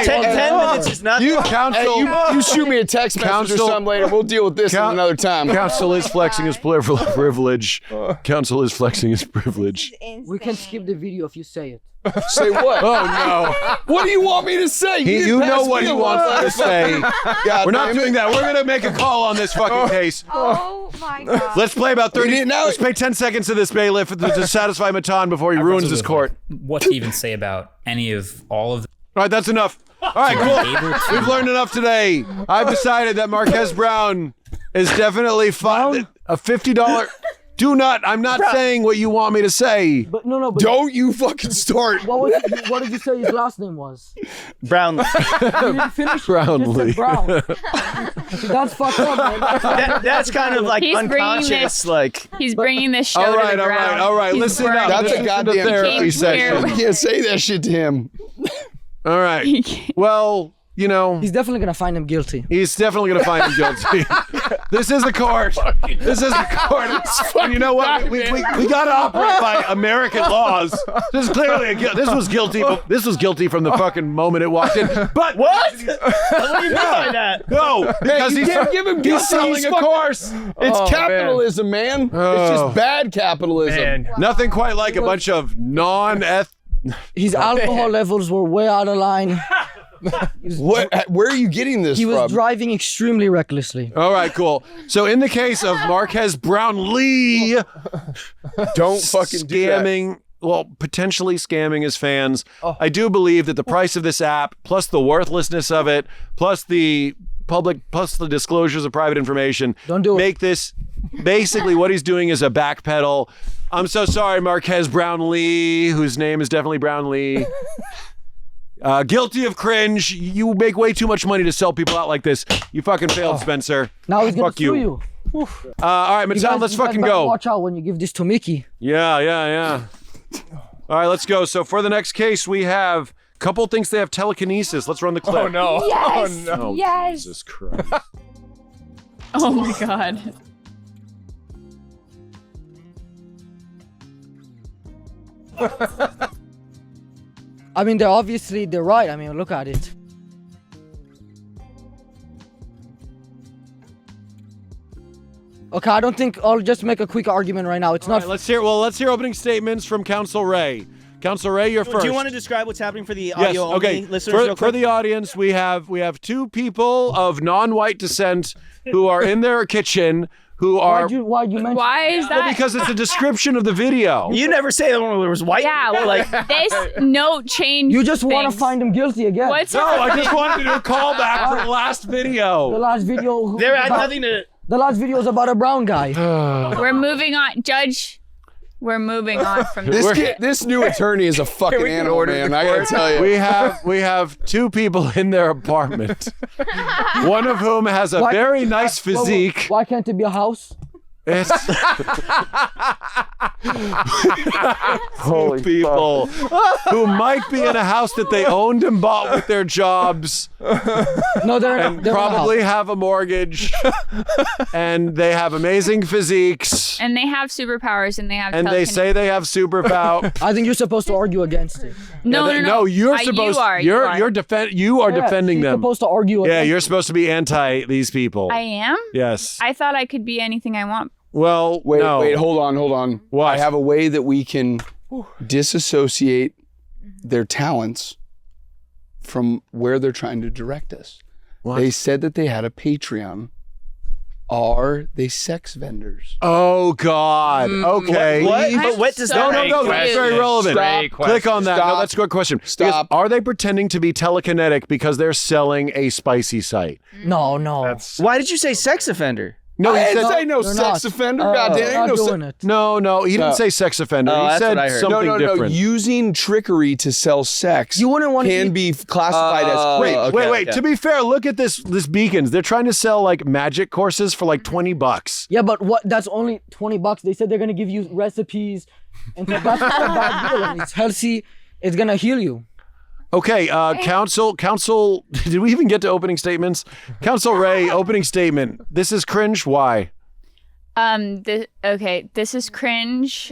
10 minutes is nothing. You shoot me a text message or something later. We'll deal with this another time. Counsel is flexing his privilege. Counsel is flexing his privilege. We can skip the video if you say it. Say what? Oh, no. What do you want me to say? You know what he wants to say. God, We're not doing that. We're going to make a call on this fucking case. Oh my god. Let's play about 30. Let's play 10 seconds of this bailiff to satisfy Matan before he ruins his court. What to even say about any of all of All right, that's enough. All right, cool. We've learned enough today. I've decided that Marquees Brown is definitely fine. A $50. I'm not saying what you want me to say. But no. But don't you fucking start. What did you say his last name was? Brownlee. You didn't finish. Brownlee. You just said Brown. That's fucked up, man. That's kind of like He's unconscious. He's bringing this show All right, to the ground. all right. He's Listen burning up. That's a it. goddamn therapy session. You can't say that shit to him. All right. Well, you know. He's definitely going to find him guilty. He's definitely going to find him guilty. This is the court. This is the court. And you know what? We got to operate by American laws. This is clearly this was guilty. This was guilty from the fucking moment it walked in. But What? What do you mean by that? no, because you can't give him he's selling a course. It's capitalism, man. It's just bad capitalism. Man. Nothing quite like a bunch of His alcohol levels were way out of line. Where are you getting this He from? was driving extremely recklessly. All right, cool. So in the case of Marquees Brownlee, Don't fucking do that. scamming, well, potentially scamming his fans. I do believe that the price of this app, plus the worthlessness of it, plus the disclosures of private information, Don't do it. make this basically what he's doing is a backpedal. I'm so sorry, Marquees Brownlee, whose name is definitely Brownlee. Guilty of cringe. You make way too much money to sell people out like this. You fucking failed, Spencer. Now he's going Fuck to sue you. you. All right, Matan, let's fucking better go. Watch out when you give this to Mickey. Yeah. All right, let's go. So for the next case, we have a couple things they have telekinesis. Let's run the clip. Oh no. Yes. Oh no. Yes. Jesus Christ. Oh my god. I mean, they're right. I mean, look at it. Okay, I don't think I'll just make a quick argument right now. It's All not. right, let's hear opening statements from Counsel Rae. Counsel Rae, you're first. Do you want to describe what's happening for the Yes, audio okay. only listeners real For quick? the audience, we have two people of non-white descent who are in their kitchen who are Why'd you mention? Why is Well, that? because it's a description of the video. You never say that when there was white. Yeah, well, like this note changed. You just want to things. find him guilty again. What's No, I happening? just wanted to do a callback for the last The video. last video. there had nothing to. The last video is about a brown guy. We're moving on, Judge. We're moving on from this. This new attorney is a fucking animal, man. I gotta tell you. We have two people in their apartment. One of whom has a very nice physique. Why can't it be a house? It's two people who might be in a house that they owned and bought with their jobs. No, they're And they're probably in a house. have a mortgage. And they have amazing physiques. And they have superpowers, and they have. And they say they have superpower. I think you're supposed to argue against it. No, you're supposed. You are defending You're them. supposed to argue. Yeah, against you're it. supposed to be anti these people. I am. Yes. I thought I could be anything I want. Well, Wait, no. hold on. What? I have a way that we can disassociate their talents from where they're trying to direct us. What? They said that they had a Patreon. Are they sex vendors? Oh God. Okay. What? I'm But what does so that? No, that's very relevant. Click on that. No, Stop. that's a good question. Stop. Are they pretending to be telekinetic because they're selling a spicy site? No. Why did you say sex offender? No, I he didn't said say no they're sex not. offender. They're Goddamn, not doing it. No, he didn't No. say sex offender. Oh, he that's said what I heard. something No. different. Using trickery to sell sex You wouldn't want can to be classified as Wait. okay. To be fair, look at this Beacons. They're trying to sell like magic courses for like $20. Yeah, but what? That's only $20. They said they're gonna give you recipes, and so that's not a bad deal. And it's healthy. It's gonna heal you. Okay, counsel. Did we even get to opening statements? Counsel Rae, opening statement. This is cringe. Why? This is cringe.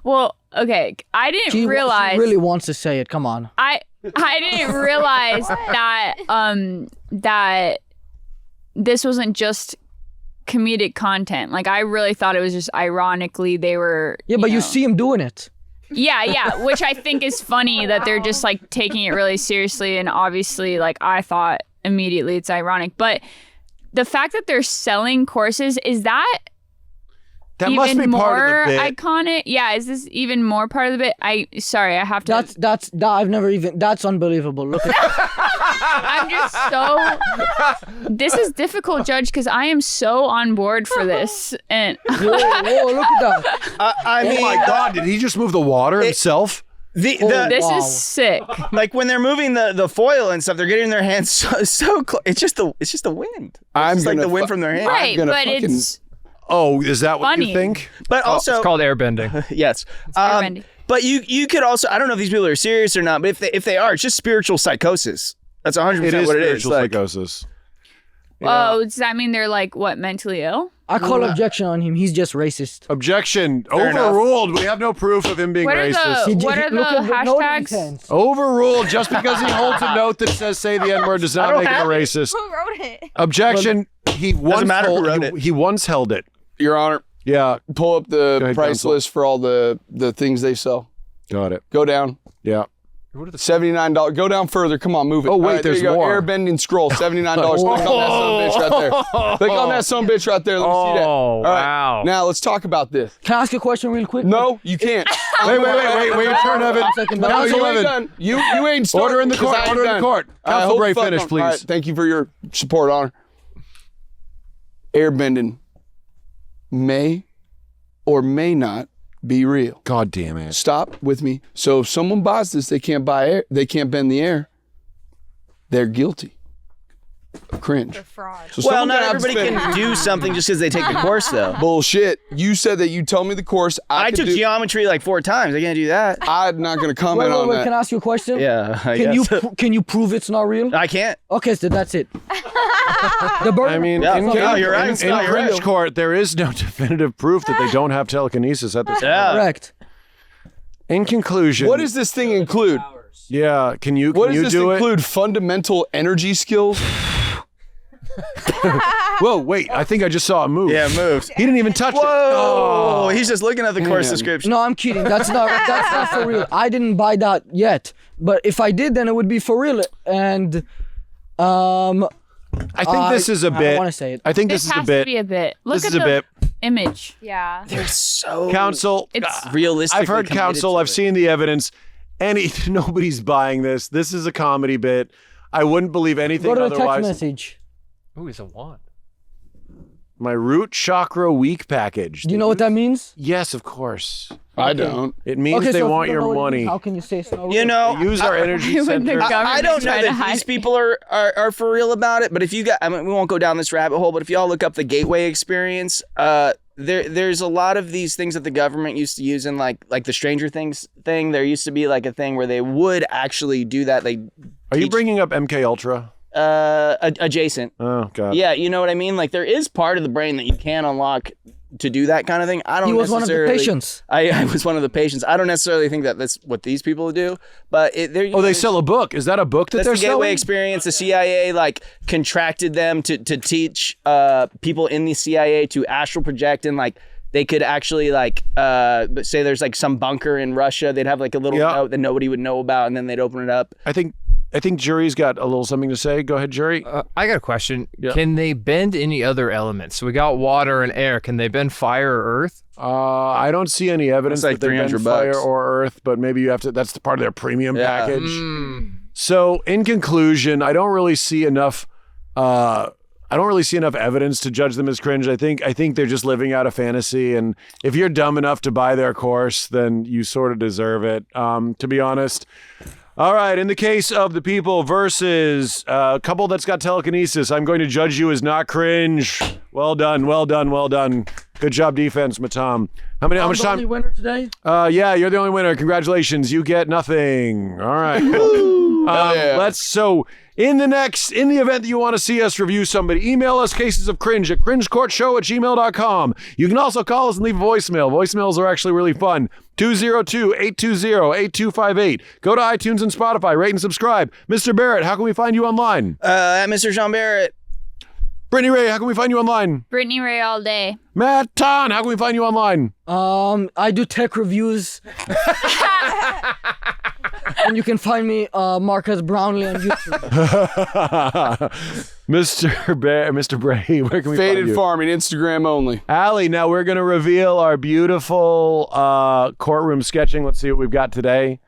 Well, okay, I didn't realize. She really wants to say it. Come on. I didn't realize that that this wasn't just comedic content. Like, I really thought it was just ironically they were. Yeah, but you see him doing it. Yeah, which I think is funny that they're just like taking it really seriously, and obviously, like, I thought immediately it's ironic, but the fact that they're selling courses, is that even must be more part of the bit. iconic? Yeah, is this even more part of the bit? I have to. That's I've never even. That's unbelievable. Look at I'm just so. This is difficult, Judge, because I am so on board for this. And whoa, look at that. I mean, Oh my God! Did he just move the water himself? This wow. is sick. Like when they're moving the foil and stuff, they're getting their hands so close. It's just the wind. I'm It's like the gonna wind from their hands. Right, but it's Oh, is that what funny. you think? But also, It's called airbending. yes. airbending. But you could also, I don't know if these people are serious or not, but if they are, it's just spiritual psychosis. That's 100% It is what it is. spiritual Like, psychosis. Oh, does that mean they're like what, mentally ill? I call objection on him. He's just racist. Objection. Fair enough. Overruled. We have no proof of him being What are racist. the what are the Look at note he hashtags? sends. Overruled. Just because he holds a note that says "say the N-word" does not don't make him a have it. racist. Who wrote it? Objection. He once matter who wrote it. he once held it. Your Honor, Yeah. pull up the ahead, price counsel. list for all the things they sell. Got it. Go down. Yeah. $79. Go down further. Come on, move it. Oh, wait, All right, there there's you go. more. Airbending scroll, $79. Click on that son of a bitch right there. Click on that son of a bitch right there. Let me see that. Oh, All right, wow. now let's talk about this. Can I ask you a question real quick? No, you can't. Wait your turn, Evan. Second, No, Counsel you ain't Evan. done. You ain't started. Order in the 'cause court. I ain't Order in the done. court. All right, Counsel hold Bray, the fuck finish, on. please. All right, thank you for your support, Honor. Airbending may or may not be real. God damn it. Stop with me. So if someone buys this, they can't buy air, they can't bend the air. They're guilty of cringe. Fraud. So well, someone not gonna have to everybody spend- can do something just because they take the course, though. Bullshit. You said that you tell me the course. I could took do- geometry like 4 times. I can't do that. I'm not going to comment on Wait. that. Can I ask you a question? Yeah. I Can guess. can you prove it's not real? I can't. Okay, so that's it. The burden. I mean, Yeah. in, No, you're right. in, It's in not Cringe real. Court, there is no definitive proof that they don't have telekinesis at this time. Yeah. Correct. In conclusion, What does this thing include? Yeah, can you What does this do include? Fundamental energy skills? Whoa, wait! I think I just saw a move. Yeah, it moves. He didn't even touch it. Whoa! He's just looking at the course Man. description. No, I'm kidding. That's not for real. I didn't buy that yet. But if I did, then it would be for real. And I think this is a I don't bit. wanna say it. I think This this is a has bit. to be a bit. Look This at is a the bit. image. Yeah. They're so Counsel, It's realistic. I've heard counsel. I've seen the evidence. Nobody's buying this. This is a comedy bit. I wouldn't believe anything go to the text otherwise. message. Ooh, he's a wand. My root chakra week package. Do you know what that means? Yes, of course. I don't. It means Okay, they so if want you don't know your what it money. means, how can you say it's not real? You know, They use our energy When the center. government I don't know try to that hide these it. people are for real about it, but if you got, I mean, we won't go down this rabbit hole, but if y'all look up the gateway experience, there's a lot of these things that the government used to use in like the Stranger Things thing. There used to be like a thing where they would actually do that. They Are you bringing up MK Ultra? adjacent. Oh God. Yeah, you know what I mean? Like there is part of the brain that you can unlock to do that kind of thing. I don't He was one of the necessarily- patients. I was one of the patients. I don't necessarily think that that's what these people do, but Oh, they sell a book. Is that a book that that's they're the gateway selling? experience. The CIA like contracted them to teach people in the CIA to astral project, and like they could actually like say there's like some bunker in Russia. They'd have like a little note that nobody would know about, and then they'd open it up. I think Jury's got a little something to say. Go ahead, Jury. I got a question. Yeah. Can they bend any other elements? So we got water and air. Can they bend fire or earth? I don't see any evidence That's like that they bend $300 fire or earth, but maybe you have to. That's the part of their premium Yeah. package. So, in conclusion, I don't really see enough. I I don't really see enough evidence to judge them as cringe. I think they're just living out a fantasy. And if you're dumb enough to buy their course, then you sort of deserve it, to be honest. All right, in the case of the people versus a couple that's got telekinesis, I'm going to judge you as not cringe. Well done, well done, well done. Good job, defense, Matan. How much time? Only winner today? Yeah, you're the only winner. Congratulations. You get nothing. All right. In the event that you want to see us review somebody, email us cases of cringe at cringecourtshow@gmail.com. You can also call us and leave a voicemail. Voicemails are actually really fun. 202-820-8258. Go to iTunes and Spotify. Rate and subscribe. Mr. Barrett, how can we find you online? At Mr. Sean Barrett. Brittany Rae, how can we find you online? Brittany Rae all day. Matan, how can we find you online? I do tech reviews. And you can find me, Marquees Brownlee on YouTube. Mr. Bray, where can we find you? Faded Farming, Instagram only. Allie, now we're going to reveal our beautiful courtroom sketching. Let's see what we've got today.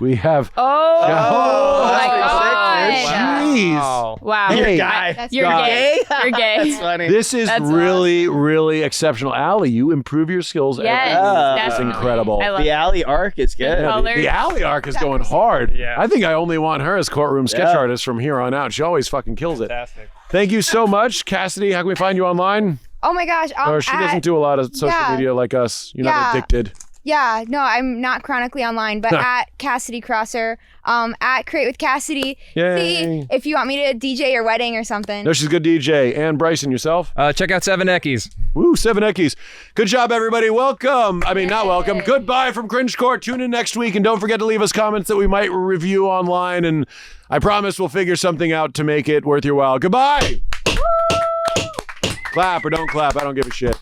We have... Oh my God. Jeez. Wow. You're Hey, guy. You're gay. You're gay. That's funny. This is That's really, really exceptional. Allie, you improve your skills. Yes, That's definitely. incredible. I love The alley arc is good. Yeah, colors. the Allie arc is going hard. Yeah. I think I only want her as courtroom sketch artist from here on out. She always fucking kills it. Fantastic. Thank you so much. Cassidy, how can we find you online? Oh my gosh. Or she doesn't do a lot of social media like us. You're not addicted. Yeah, no, I'm not chronically online, but at Cassidy Crosser, at Create with Cassidy. Yay. See if you want me to DJ your wedding or something. No, she's a good DJ. And Bryson, yourself? Check out Seven Eckies. Woo, Seven Eckies. Good job, everybody. Welcome. I mean, not welcome. Goodbye from Cringe Court. Tune in next week. And don't forget to leave us comments that we might review online. And I promise we'll figure something out to make it worth your while. Goodbye. Clap or don't clap. I don't give a shit.